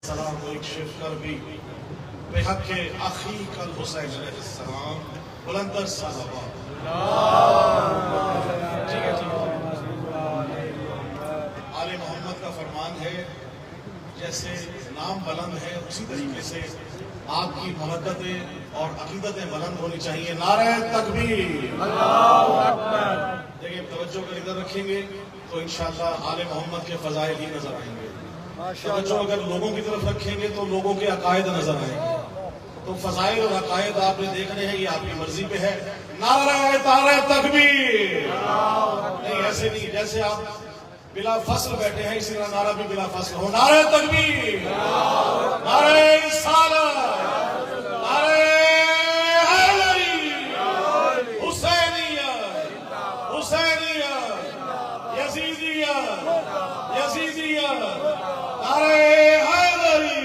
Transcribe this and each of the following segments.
السلام کو اکشف کر بھی بحق اخیک الحسین علیہ السلام بلندر صلوات آل محمد کا فرمان ہے جیسے نام بلند ہے اسی طریقے سے آپ کی محبتیں اور عقیدتیں بلند ہونی چاہیے. نعرہ تکبیر اللہ اکبر. دیکھیں توجہ کر ادھر رکھیں گے تو انشاءاللہ آل محمد کے فضائل ہی نظر آئیں گے. توجہ اگر لوگوں کی طرف رکھیں گے تو لوگوں کے عقائد نظر آئیں گے. تو فضائل اور عقائد آپ نے دیکھنے ہیں, یہ آپ کی مرضی پہ ہے. نعرہ تکبیر. نہیں ایسے نہیں, جیسے آپ بلا فصل بیٹھے ہیں اسی طرح نعرہ بھی بلا فصل ہو. نعرہ تکبیر, نعرہ رسالت, نعرہ حیدری, حسینیت, حسینیت, یزیدیت, یزیدیت, نعرہ حیدری,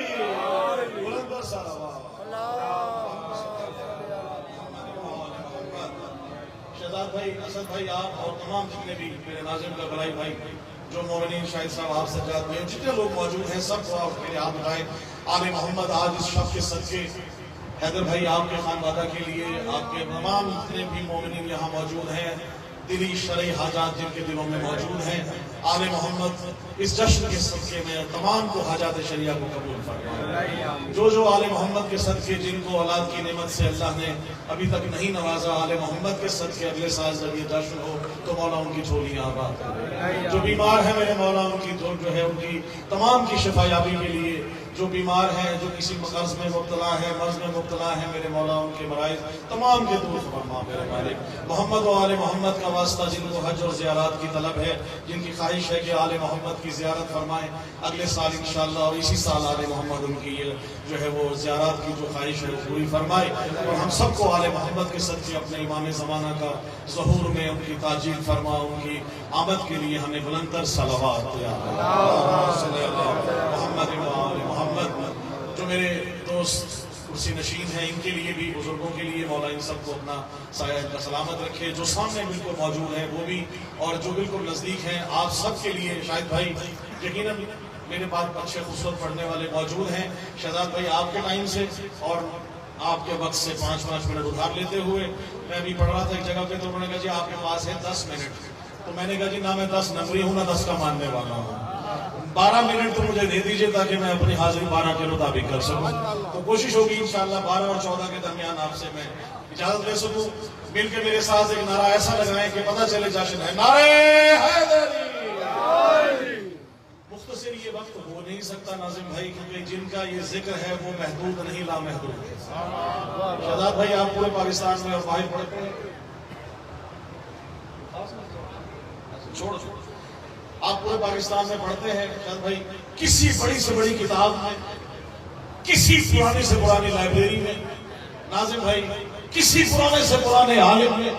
بلندر صلوات. شہزاد بھائی, اسد بھائی, آپ اور تمام جتنے بھی میرے ناظرین کا بھلائی بھائی جو مومنین شاہد صاحب آپ سجاد میں جتنے لوگ موجود ہیں سب کو آپ میرے ہاتھ اٹھائیں. آل محمد آج اس شب کے صدقے حیدر بھائی آپ کے خانوادہ کے لیے, آپ کے تمام جتنے بھی مومنین یہاں موجود ہیں, دلی شرعی حاجات جن کے دلوں میں موجود ہیں, آل محمد اس جشن کے صدقے میں تمام کو حاجات شریعہ کو قبول فرمائے. جو آل محمد کے صدقے جن کو اولاد کی نعمت سے اللہ نے ابھی تک نہیں نوازا, آل محمد کے صدقے اگلے سال جب یہ جشن ہو تو مولا ان کی جھولیاں آباد کرے. جو بیمار ہیں میرے مولا ان کی جو ہے ان کی تمام کی شفا یابی کے لیے, جو بیمار ہیں, جو کسی قرض میں مبتلا ہے, مرض میں مبتلا ہے, میرے مولا ان کے مرائض تمام کے دور فرما میرے مالک. محمد و آل محمد کا واسطہ جن کو حج اور زیارات کی طلب ہے, جن کی خواہش ہے کہ آل محمد کی زیارت فرمائیں اگلے سال انشاءاللہ, اور اسی سال آل محمد ان کی یہ جو ہے وہ زیارات کی جو خواہش ہے وہ پوری فرمائے. اور ہم سب کو آل محمد کے صدقے اپنے امام زمانہ کا ظہور میں ان کی تاجیل فرما, ان کی آمد کے لیے ہمیں بلندر صلوات محمد و آل محمد. جو میرے دوست کرسی نشین ہیں ان کے لیے بھی, بزرگوں کے لیے مولا ان سب کو اپنا سایہ کا سلامت رکھے. جو سامنے بالکل موجود ہیں وہ بھی, اور جو بالکل نزدیک ہیں آپ سب کے لیے. شاہد بھائی یقیناً میرے پاس اچھے خوبصورت پڑھنے والے موجود ہیں. شہزاد بھائی آپ کے ٹائم سے اور آپ کے وقت سے 5 منٹ ادھار لیتے ہوئے میں بھی پڑھ رہا تھا ایک جگہ پہ, تو انہوں نے کہا جی آپ کے پاس ہے 10 منٹ. تو میں نے کہا جی نہ میں 10 نمبری ہوں نہ 10 کا ماننے والا ہوں, 12 منٹ تو مجھے دے دیجئے تاکہ میں اپنی حاضری 12 کے مطابق کر سکوں. تو کوشش ہوگی انشاءاللہ 12 اور 14 کے درمیان آپ سے میں اجازت لے سکوں. مل کے میرے ساتھ ایک نعرہ ایسا لگائیں کہ پتہ چلے جشن ہے. نعرہ حیدری. مختصر یہ وقت ہو نہیں سکتا ناظم بھائی, کیونکہ جن کا یہ ذکر ہے وہ محدود نہیں لامحدود ہے. شہزاد بھائی آپ پورے پاکستان میں اور باہر پڑھتے ہیں, چھوڑ آپ پورے پاکستان میں پڑھتے ہیں. شہزاد بھائی کسی بڑی سے بڑی کتاب میں, کسی پرانی سے پرانی لائبریری میں, ناظم بھائی کسی پرانے سے پرانے عالم میں,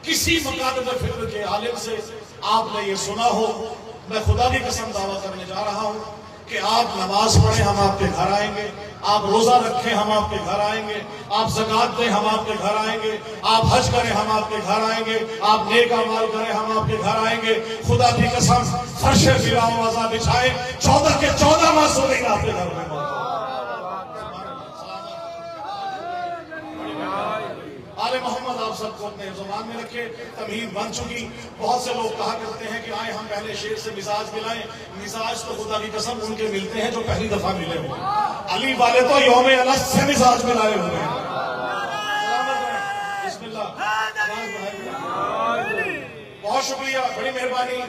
کسی مکاتب فکر کے عالم سے آپ نے یہ سنا ہو. میں خدا کی قسم دعویٰ کرنے جا رہا ہوں کہ آپ نماز پڑھیں ہم آپ کے گھر آئیں گے, آپ روزہ رکھیں ہم آپ کے گھر آئیں گے, آپ زکوٰۃ دیں ہم آپ کے گھر آئیں گے, آپ حج کریں ہم آپ کے گھر آئیں گے, آپ نیک اعمال کریں ہم آپ کے گھر آئیں گے. خدا کی قسم فرش فراء و وضع بچھائے 14 کے 14 ماہ سوئیں آپ کے گھر میں. آل محمد آپ سب کو اپنے زبان میں رکھے. تمہید بن چکی. بہت سے لوگ کہا کرتے ہیں کہ آئے ہم پہلے شیر سے مزاج ملائیں. مزاج تو خدا کی قسم ان کے ملتے ہیں جو پہلی دفعہ ملے ہوئے. علی والے تو یوم الست سے مزاج ملائے ہوئے ہیں. بسم اللہ. بہت شکریہ, بڑی مہربانی.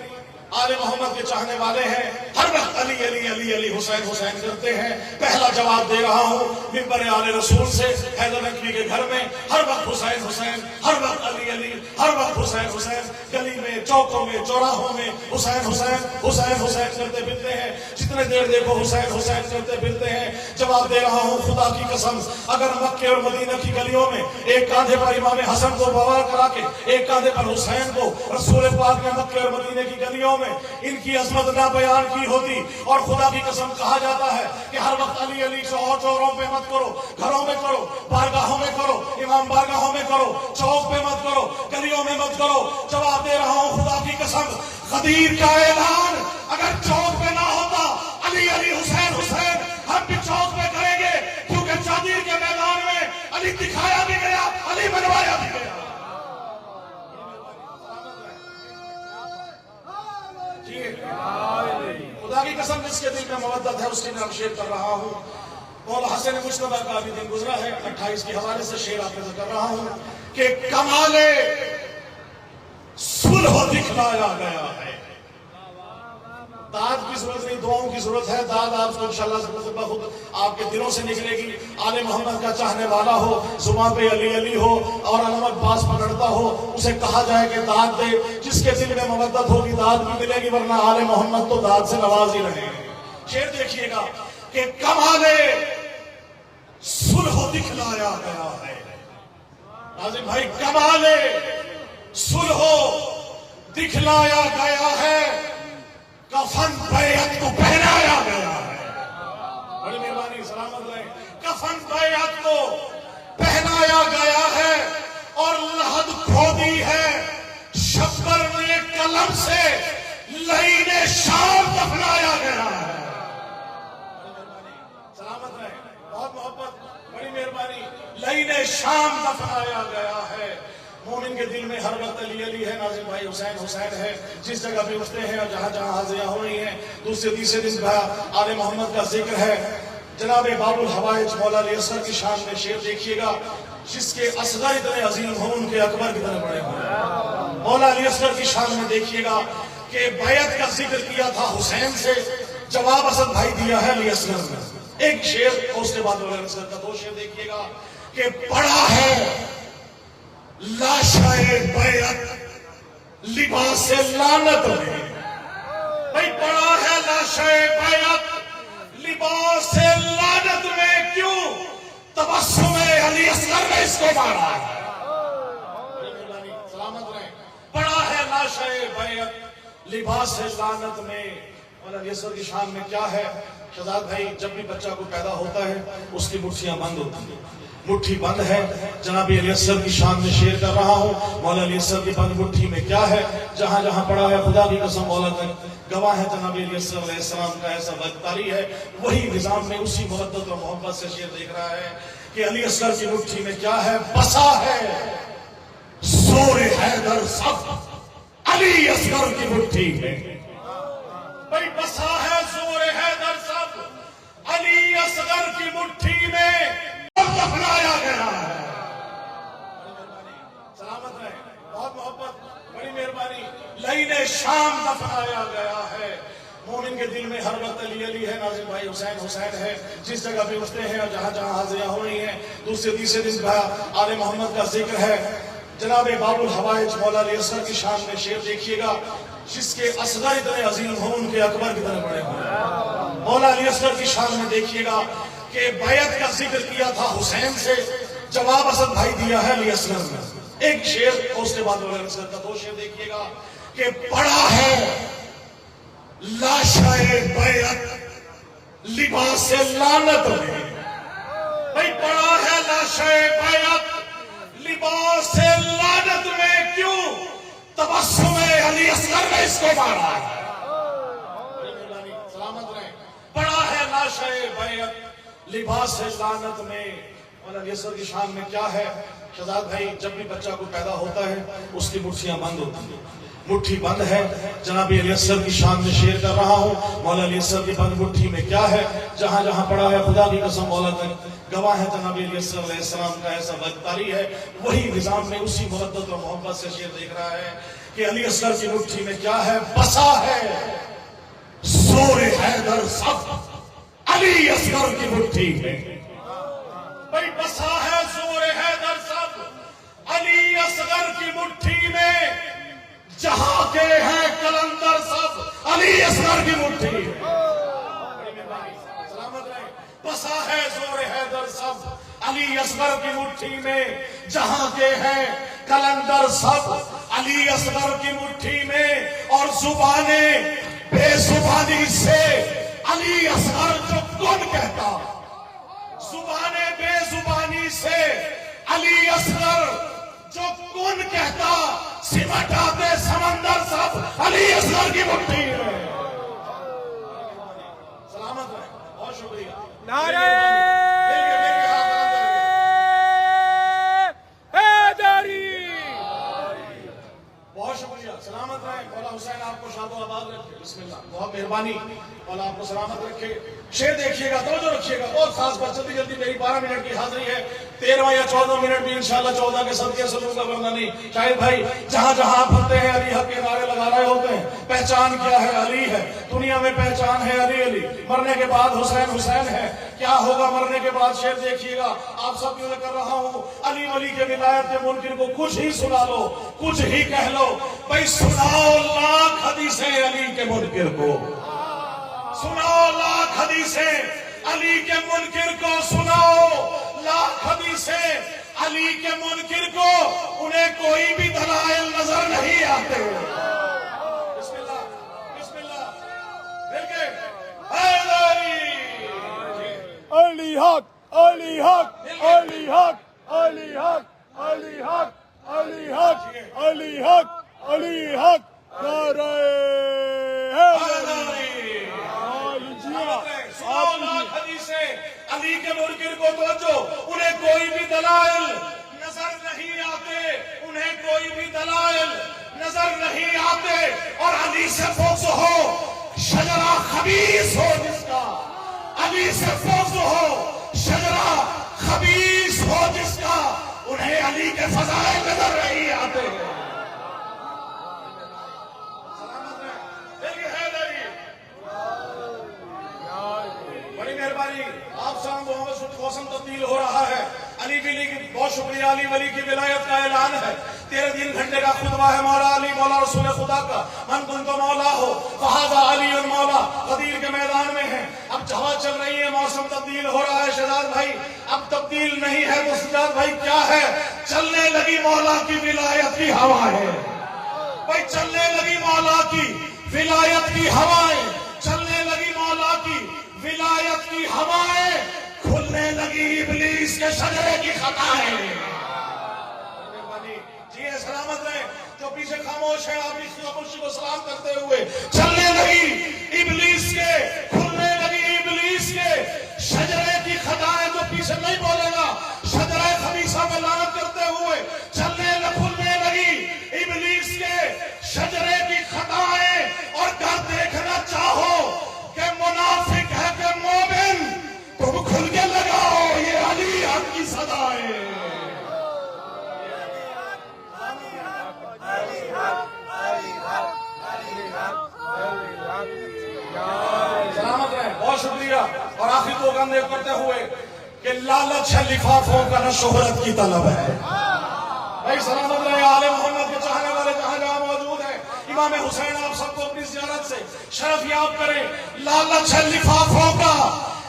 آل محمد کے چاہنے والے ہیں, ہر وقت علی علی علی علی حسین حسین کرتے ہیں. پہلا جواب دے رہا ہوں منبر آل رسول سے, حیدر نقوی کے گھر میں ہر وقت حسین حسین, ہر وقت علی علی, ہر وقت حسین حسین. گلی میں, چوکوں میں, چوراہوں میں حسین حسین حسین حسین کرتے پھرتے ہیں. جتنے دیر دیکھو حسین حسین کرتے پھرتے ہیں. جواب دے رہا ہوں خدا کی قسم, اگر مکے اور مدینہ کی گلیوں میں ایک کاندھے پر امام حسن کو بوار کرا کے ایک کاندھے پر حسین کو رسول پاک نے مکے اور مدینہ کی گلیوں میں ان کی عظمت نہ بیان کی ہوتی, اور خدا کی قسم کہا جاتا ہے کہ ہر وقت علی علی سے, اور چوروں پہ مت کرو, گھروں میں کرو, بارگاہوں میں کرو, امام بارگاہوں میں کرو, چوک پہ مت کرو, گلیوں میں مت کرو. جواب دے رہا ہوں خدا کی قسم, غدیر کا اعلان اگر چوک پہ نہ ہوتا علی علی حسین حسین ہم قسم جس کے دل میں مودت ہے اس کی نام شیئر کر رہا ہوں. مولا حسن مجتبیٰ کا ابھی دن گزرا ہے. 28 کے حوالے سے شعر آپ کو کر رہا ہوں کہ کمال صلح دکھلایا گیا ہے. داد کی ضرورت نہیں، دعاؤں کی ضرورت ہے. داد آپ کو انشاءاللہ بخود آپ کے دلوں سے نکلے گی. آل محمد کا چاہنے والا ہو، زبان پہ علی علی ہو اور علامت باز پکڑتا ہو، اسے کہا جائے کہ داد دے. جس کے دل میں مودت ہوگی داد بھی ملے گی، ورنہ آل محمد تو داد سے نواز ہی رہے. شعر دیکھیے گا کہ کمال صلح دکھلایا گیا ہے. ناظم بھائی، کمال صلح دکھلایا گیا ہے، کفن بیعت کو پہنایا گیا ہے. بڑی مہربانی، سلامت رہے. کفن بیعت کو پہنایا گیا ہے اور لحد کھودی ہے شبر نے قلم سے، لعین شام دفنایا گیا ہے. سلامت رہے، بہت محبت، بڑی مہربانی. لعین شام دفنایا گیا ہے. مومن کے دل میں ہر وقت علی علی ہے. ناظم بھائی، حسین حسین ہے. جس جگہ پہ اٹھتے ہیں اور جہاں جہاں حاضریاں ہو رہی ہیں، دوسرے تیسرے دن آل محمد کا ذکر ہے. جناب باب الحوائج مولا علی اصغر کی شان میں شعر دیکھیے گا، جس کے اصغر اتنے عظیم ہوں ان کے اکبر کتنے بڑے ہوں. مولا علی اصغر کی شان میں دیکھیے گا کہ بیعت کا ذکر کیا تھا حسین سے، جواب اسد بھائی دیا ہے علی اصغر نے. ایک شعر اور اس کے بعد مولا علی اصغر کا دو شعر دیکھیے گا کہ پڑا ہے لاشا بیعت لباس لعنت میں. بھائی پڑا ہے لاشا بیعت لباس لعنت میں، کیوں تبسم علی اصغر نے اس کو مارا ہے. سلامت رہے. پڑا ہے لاشا بیعت لباس لعنت میں. مولا علی اصغر کی شان میں کیا ہے شہزاد بھائی؟ جب بھی بچہ کو پیدا ہوتا ہے اس کی مٹھیاں بند ہوتی ہیں. مٹھی بند ہے. جناب علی اصغر کی شان میں شعر کر رہا ہوں. مولا علی اصغر کی بند مٹھی میں کیا ہے؟ جہاں جہاں پڑا ہے خدا کی قسم مولا گواہ ہے جناب علی اصغر علیہ السلام کا ایسا وقتاری ہے. وہی نظام میں اسی محبت اور محبت سے شعر دیکھ رہا ہے کہ علی اصغر کی مٹھی میں کیا ہے؟ بسا ہے زور حیدر سب علی اصغر کی مٹھی میں. بھائی بسا ہے زور حیدر سب علی اصغر کی مٹھی میں دفنایا گیا ہے. سلامت رہے، بہت محبت، بڑی مہربانی. لعین شام دفنایا گیا ہے. مومن کے دل میں ہر وقت علی علی ہے. ناظم بھائی، حسین حسین ہے. جس جگہ پہ اٹھتے ہیں اور جہاں جہاں حاضریاں ہو رہی ہیں، دوسرے تیسرے دن آل محمد کا ذکر ہے. جناب باب الحوائج مولا علی اصغر کی شان میں شعر دیکھیے گا، جس کے اصغر اتنے عظیم ہوں ان کے اکبر کتنے بڑے ہوں. مولا علی اصغر کی شان میں دیکھیے گا کہ بیعت کا ذکر کیا تھا حسین سے، جواب اسد بھائی دیا ہے علی اصغر نے. ایک شعر اور اس کے بعد مولا علی اصغر کا دو شعر دیکھیے گا کہ پڑا ہے لاشا بیعت لباس لعنت میں. بھائی پڑا ہے لاشا بیعت لباس لعنت میں، کیوں تبسم علی اصغر نے اس کو مارا ہے. سلامت رہے. پڑا ہے لاشا بیعت لباس لعنت میں. مولا علی اصغر کی شان میں کیا ہے شہزاد بھائی؟ جب بھی بچہ کو پیدا ہوتا ہے اس کی مٹھیاں بند ہوتی ہیں. مٹھی بند ہے. جناب علی اصغر کی شان میں شعر کر رہا ہوں. مولا علی اصغر کی بند مٹھی میں کیا ہے؟ جہاں جہاں پڑا ہے خدا کی قسم مولا گواہ ہے جناب علی اصغر علیہ السلام کا ایسا وقتاری ہے. وہی نظام میں اسی محبت اور محبت سے شعر دیکھ رہا ہے کہ علی اصغر کی مٹھی میں کیا ہے؟ بسا ہے زور حیدر سب علی اصغر کی مٹھی میں. بھائی بسا ہے زور حیدر سب علی اصغر کی مٹھی میں، جہاں کے ہیں کلندر سب علی اصغر کی مٹھی میں. سلامت رہے. بسا ہے زور حیدر سب علی اصغر کی مٹھی میں، جہاں کے ہیں کلندر سب علی اصغر کی مٹھی میں. اور زبانیں بے زبانی سے علی اصغر جو کون کہتا، زبانیں بے زبانی سے علی اصغر جو کون کہتا، سمٹ آتے سمندر سب علی اصغر کی مٹھی میں. سلامت رہے. بہت شکریہ. نعرہ حیدری. بہت شکریہ. سلامت رہے. مولا حسین آپ کو شاد و آباد رکھے. بسم اللہ. بہت مہربانی. مولا آپ کو سلامت رکھے. شعر دیکھیے گا, توجہ رکھیے گا, اور خاص بات جلدی جلدی میری 12 منٹ کی حاضری ہے, 13 یا 14 منٹ بھی انشاءاللہ 14 کے صدقے سے لوں گا, ورنہ نہیں. شاہد بھائی جہاں جہاں آپ پڑھتے ہیں علی حق کے نعرے لگا رہے ہوتے ہیں, پہچان کیا ہے؟ علی ہے. دنیا میں پہچان ہے علی علی, مرنے کے بعد حسین حسین ہے. کیا ہوگا مرنے کے بعد؟ شعر دیکھیے گا. آپ سب کیوں کر رہا ہوں, علی ولی کے ولایت کے منکر کو کچھ ہی سنا لو, کچھ ہی کہہ لو. بھائی سناؤ لاکھ حدیثیں علی کے منکر کو, سناؤ لاکھ حدیثیں علی کے منکر کو, سناؤ لاکھ حدیثیں علی کے منکر کو. انہیں کوئی بھی دلائل نظر نہیں آتے. بسم اللہ بسم اللہ. دیکھیں علی حق علی حق علی حق علی حق علی حق علی حق علی حق علی حق نعرہ علی کے منکر کو توجہ, انہیں کوئی بھی دلائل نظر نہیں آتے, انہیں کوئی بھی دلائل نظر نہیں آتے. اور علی سے فوز ہو شجرہ خبیث ہو جس کا, علی سے فوز ہو شجرہ خبیث ہو جس کا, انہیں علی کے فضائل نظر نہیں آتے. بڑی مہربانی, آپ سلام موسم تبدیل ہو رہا ہے. علی ولی کی بہت شکریہ, علی ولی کی ولایت کا اعلان ہے. 13 گھنٹے کا خطبہ ہے مولا علی مولا رسول خدا کا. من کنت مولا ہو فہذا علی المولا. غدیر کے میدان میں ہیں, اب ہوا چل رہی ہے, موسم تبدیل ہو رہا ہے. شہزاد بھائی اب تبدیل نہیں ہے تو سجاد بھائی کیا ہے؟ چلنے لگی مولا کی ولایت کی ہوا ہے. بھائی چلنے لگی مولا کی ولایت کی ہوائیں, چلنے لگی مولا کی ولایت کی ہوائیں, کھلنے لگی ابلیس کے شجرے کی خطائیں. جی سلامت رہے, جو پیچھے خاموش ہے آپ اس خاموشی کو سلام کرتے ہوئے. چلنے لگی ابلیس کے, کھلنے لگی ابلیس کے شجرے کی خطائیں. جو پیچھے نہیں بولے گا شجرہ خبیثہ میں لعنت کرتے ہوئے, کھلنے لگی ابلیس کے شجرے کی خطائیں. اور کر دیکھنا چاہو کہ منافق ہے کہ مومن, تم کھل کے لگاؤ یہ علی حق کی صدائیں. سلامت رہے, بہت شکریہ. اور آخری دو گانے کرتے ہوئے کہ لالچ ہے لفافوں کا نہ شہرت کی طلب ہے. بھائی سلامت رہے, آل محمد کے چاہنے والے جہاں جہاں موجود ہیں, امام حسین آپ سب کو اپنی زیارت سے شرف یاب کریں. لالچ ہے لفافوں کا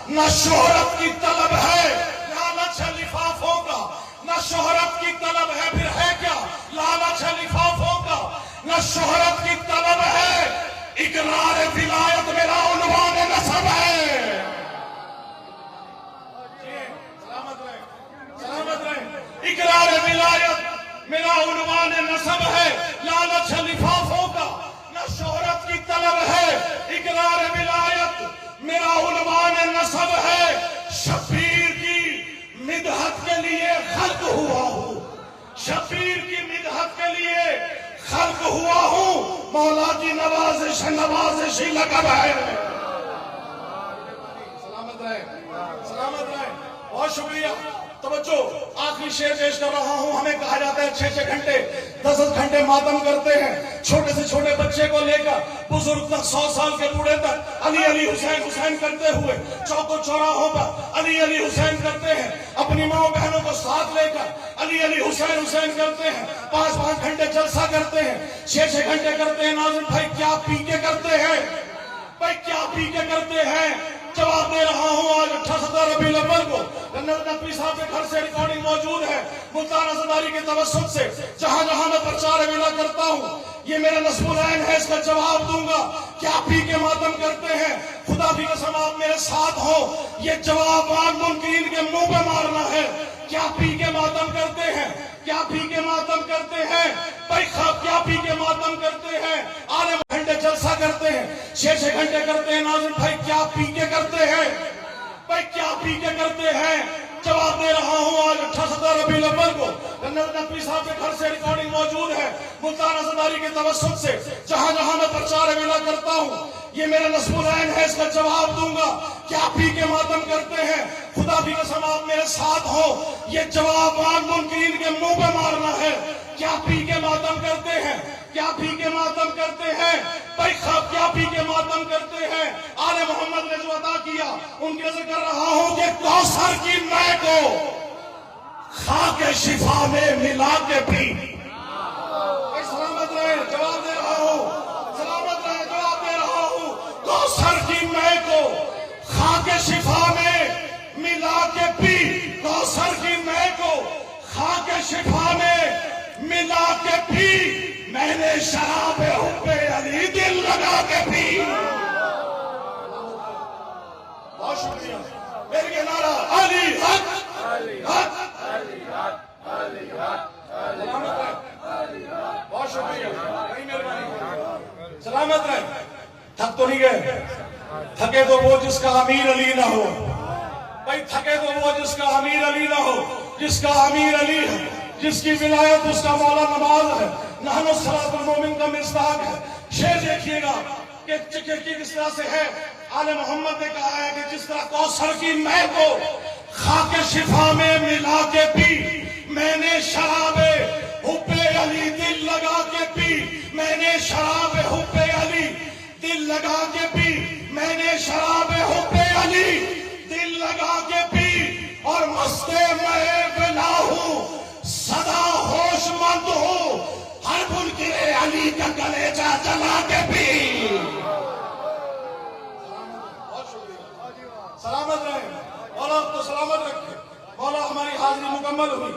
نہ شہرت کی طلب ہے, لالچ ہے لفافوں کا نہ شہرت کی طلب ہے. پھر ہے کیا؟ لالچ ہے لفافوں کا نہ شہرت کی طلب ہے, اقرار ولایت میرا عنوان نسب ہے. سلامت رہے, سلامت رہے. اقرار ولایت میرا عنوان نسب ہے. لالچ ہے لفافوں کا نہ شہرت کی طلب ہے, اقرار ولایت میرا عنوان نسب ہے. شبیر کی مدحت کے لیے خلق ہوا ہوں, شبیر کی مدحت کے لیے خلق ہوا ہوں. مولا کی نوازش نوازشی لقب ہے. سلامت رہے, سلامت رہے. بہت شکریہ. توجہ, آخری شعر پیش کر رہا ہوں. ہمیں کہا جاتا ہے 6 گھنٹے 10 گھنٹے ماتم کرتے ہیں, چھوٹے سے چھوٹے بچے کو لے کر بزرگ تک, 100 سال کے بوڑھے تک علی علی حسین حسین کرتے ہوئے چوک و چوراہوں پر علی علی حسین کرتے ہیں. اپنی ماں بہنوں کو ساتھ لے کر علی علی حسین حسین کرتے ہیں. 5 گھنٹے جلسہ کرتے ہیں, 6 گھنٹے کرتے ہیں. ناظرین بھائی کیا پی کے کرتے ہیں؟ بھائی کیا پی کے کرتے ہیں؟ جواب دے رہا ہوں. آج 18 ربیع الاول کو نقوی صاحب کے گھر سے ریکارڈنگ موجود ہے. ملتان عزاداری کے توسط سے جہاں جہاں میں پرچار ویلا کرتا ہوں, یہ میرا نصب العین ہے, اس کا جواب دوں گا. کیا پی کے ماتم کرتے ہیں؟ خدا کی قسم آپ میرے ساتھ ہو, یہ جواب منکرین کے منہ پہ مارنا ہے. کیا پی کے ماتم کرتے ہیں؟ کیا پی کے ماتم کرتے ہیں؟ بھائی خواب کیا پی کے ماتم کرتے ہیں؟ آنے گھنٹے جلسہ کرتے ہیں, 6 گھنٹے کرتے ہیں. ناظرین بھائی کیا پی کے کرتے ہیں؟ بھائی کیا پی کے کرتے ہیں؟ جواب دے رہا ہوں. آج 18 ربیع الاول کو نقوی صاحب کے گھر سے ریکارڈنگ موجود ہے. ملتان عزاداری کے توسط سے جہاں جہاں میں پرچار ویلا کرتا ہوں, یہ میرا نصب العین ہے، اس کا جواب دوں گا۔ کیا پی کے ماتم کرتے ہیں؟ خدا کی قسم آپ میرے ساتھ ہو، یہ جواب آج منکرین کے منہ پہ مارنا ہے۔ کیا پی کے ماتم کرتے ہیں؟ کیا پی کے ماتم کرتے ہیں؟ بھائی خواب کیا پی کے ماتم کرتے ہیں؟ آل محمد نے جو عطا کیا ان کے ذکر رہا ہوں کہ کوثر کی مے کو خاک شفا میں ملا کے پی۔ سلامت رہے، جواب دے رہا ہوں، سلامت رہے، جواب دے رہا ہوں۔ کوثر کی مے کو خاک شفا میں ملا کے پی، کوثر کی مے کو خاک شفا میں ملا کے پی، میں نے شراب حب علی دل لگا کے پی۔ بہت شکریہ، میرے کے نعرہ علی حق، حق، علی حق، بہت شکریہ، بڑی مہربانی، سلامت رہے۔ تھک تو نہیں گئے؟ تھکے تو وہ جس کا امیر علی نہ ہو، بھائی تھکے تو وہ جس کا امیر علی نہ ہو، جس کا امیر علی ہے، جس کی ولایت اس کا مولا نماز ہے، نحن الصراط المومن کا مصداق ہے۔ شعر دیکھیے گا کہ کس طرح سے ہے۔ آل محمد نے کہا ہے کہ جس طرح کوثر کی مے کو خاک شفا میں ملا کے پی، میں نے شراب حب علی دل لگا کے پی، میں نے شراب حب علی دل لگا کے پی، میں نے شراب حب علی دل لگا کے پی، اور مستے میں بلا ہوں، سدا ہوش مند ہوں، ہر منکر علی کا کلیجہ جلا کے پی۔ سلامت رہے، مولا آپ کو سلامت رکھے۔ مولا ہماری حاضری مکمل ہوئی۔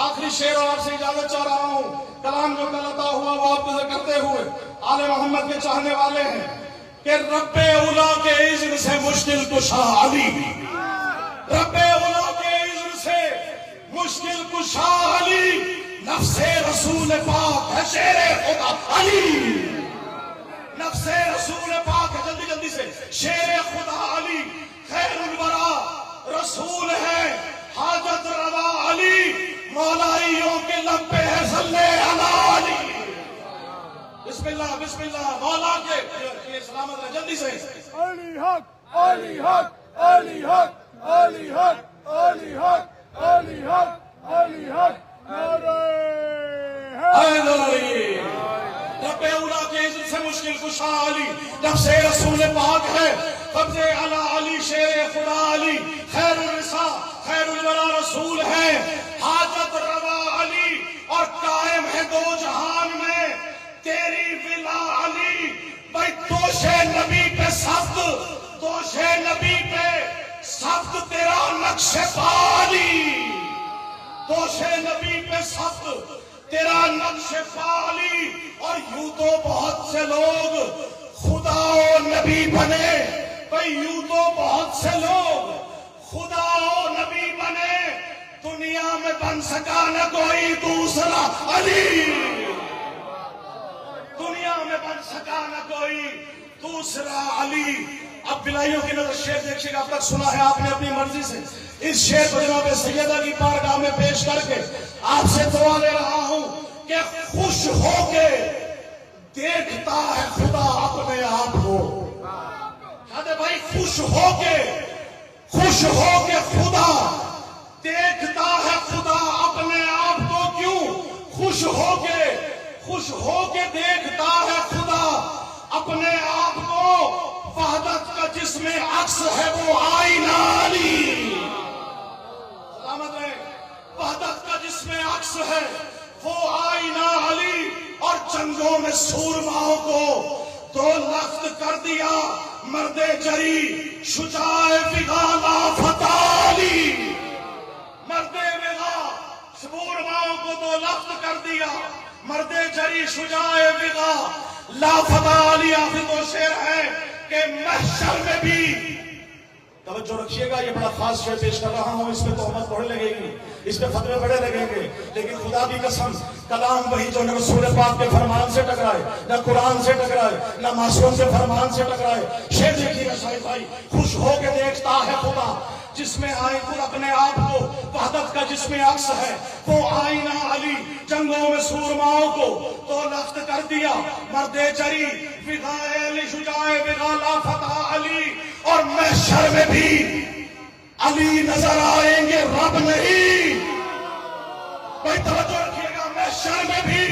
آخری شعر اور آپ سے اجازت چاہ رہا ہوں، کلام جو کل عطا ہوا وہ آپ کو کرتے ہوئے آل محمد کے چاہنے والے ہیں کہ رب اولا کے اذن سے مشکل کشا علی، رب اولا کے اذن سے مشکل کشا علی، نفس رسول پاک ہے شیر خدا علی، نفس رسول پاک ہے، جلدی جلدی سے، شیر خدا علی، خیر الورا رسول ہے، حاجت روا علی، مولائیوں کے لب پہ ہے صلی علی علی۔ بسم اللہ بسم اللہ، مولا کے یہ سلامت رہے، جلدی سے۔ علی حق، علی حق، علی حق، علی حق، علی حق، علی حق، علی حق، نعرہ حیدر علی، رب اولا کے اذن سے مشکل کشا علی، نفس رسول پاک ہے، قبض علی علی، شیر خدا علی، خیر الرسا، خیر الورا رسول ہے، حاجت روا علی، اور قائم ہے دو جہان میں تیری ولا علی۔ بھائی دوش نبی پہ سخت، دوش نبی پہ سخت تیرا نقش پا علی، دوش نبی پہ سخت تیرا نقش پا علی، اور یوں تو بہت سے لوگ خدا و نبی بنے، بھئی یوں تو بہت سے لوگ خدا و نبی بنے، دنیا میں بن سکا نہ کوئی دوسرا علی، دنیا میں بن سکا نہ کوئی دوسرا علی۔ اب بلائیوں کی نظر شعر دیکھیے گا، اب تک سنا ہے آپ نے اپنی مرضی سے، اس شعر کو جناب سیدہ کی بارگاہ میں پیش کر کے آپ سے دعا لے رہا ہوں کہ خوش ہو کے دیکھتا ہے خدا اپنے آپ کو۔ کہتے بھائی خوش ہو کے خدا دیکھتا ہے خدا اپنے آپ کو، کیوں؟ خوش ہو کے دیکھتا ہے خدا اپنے آپ کو، وحدت کا جس میں عکس ہے وہ آئینہ علی، سلامت رہے، وحدت کا جس میں عکس ہے وہ آئینہ علی، اور جنگوں میں سورماؤں کو دو لخت کر دیا مرد جری، شجاع وغا فتح علی، مرد وغا سورماؤں کو دو لخت کر دیا مرد جری، شجاع وغا لا فتح علی۔ آخر تو شعر ہے کہ محشر میں بھی، توجہ رکھیے گا، یہ بڑا خاص شعر پیش کر رہا ہوں، اس پہ تہمت بڑھنے لگے گی، اس پہ فتوے بڑے لگیں گے، لیکن خدا کی قسم کلام وہی جو نہ رسول پاک کے فرمان سے ٹکرائے، نہ قرآن سے ٹکرائے، نہ معصوم سے فرمان سے ٹکرائے۔ شعر دیکھیے گا شاہد بھائی، خوش ہو کے دیکھتا ہے خدا جس میں آئین اپنے آپ کو وحدت کا جس میں عکس ہے، وہ آئینہ علی جنگوں میں سورماؤں کو تو لخت کر دیا، مرد چری فدائے علی شجاع بغالا فتح علی، اور محشر میں بھی علی نظر آئیں گے، رب نہیں۔ کوئی توجہ رکھیے گا، محشر میں بھی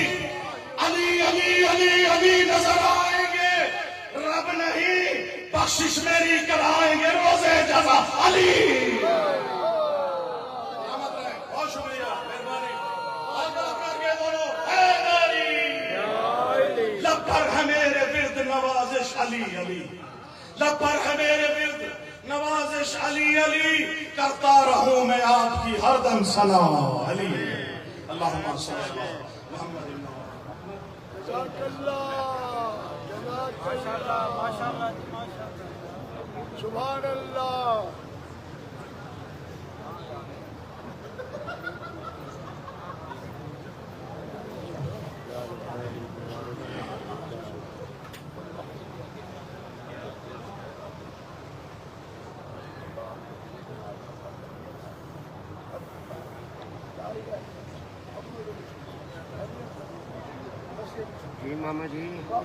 علی علی علی علی نظر آئیں گے، رب نہیں۔ بخشش میری کرائیں گے روزے جزا علی۔ بہت شکریہ، مہربانی۔ لب پر ہے میرے ورد نوازش علی علی، لب پر ہے میرے ورد نوازش علی علی، کرتا رہوں میں آپ کی ہر دم ثنا علی۔ اللہم صلی اللہ محمد جزاک اللہ، جزاک اللہ، سبحان اللہ۔ جی ماما جی، ہاں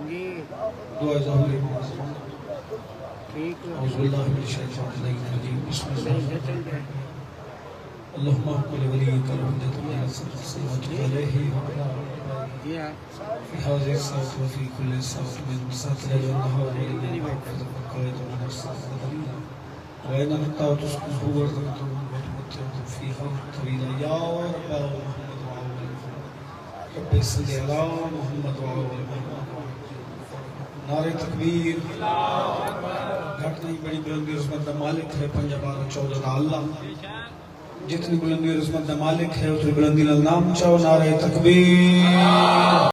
جی دعا ظاہر ٹھیک اعوذ باللہ من الشیطان الرجیم، بسم اللہ اللہم کل ولیک الحمد للہ صلی علیہ وآلہ جی ہاں فی حاضر الصوت وفی کل صوت من ساتر النہار ولی محفظ فقائد من الصوت وإن من تعطوا اسكنه ورزقته وتمتعوا فيها طويلا يا رب محمد وعلى رب صلی اللہ محمد وعلى محمد۔ نعرہ تکبیر، گھٹ نہیں بڑی بلندی عظمت دا مالک ہے، 5 12 14 دا اللہ، جتنی بلندی عظمت دا مالک ہے اتنی بلندی نال نام چاہو، نعرہ تکبیر۔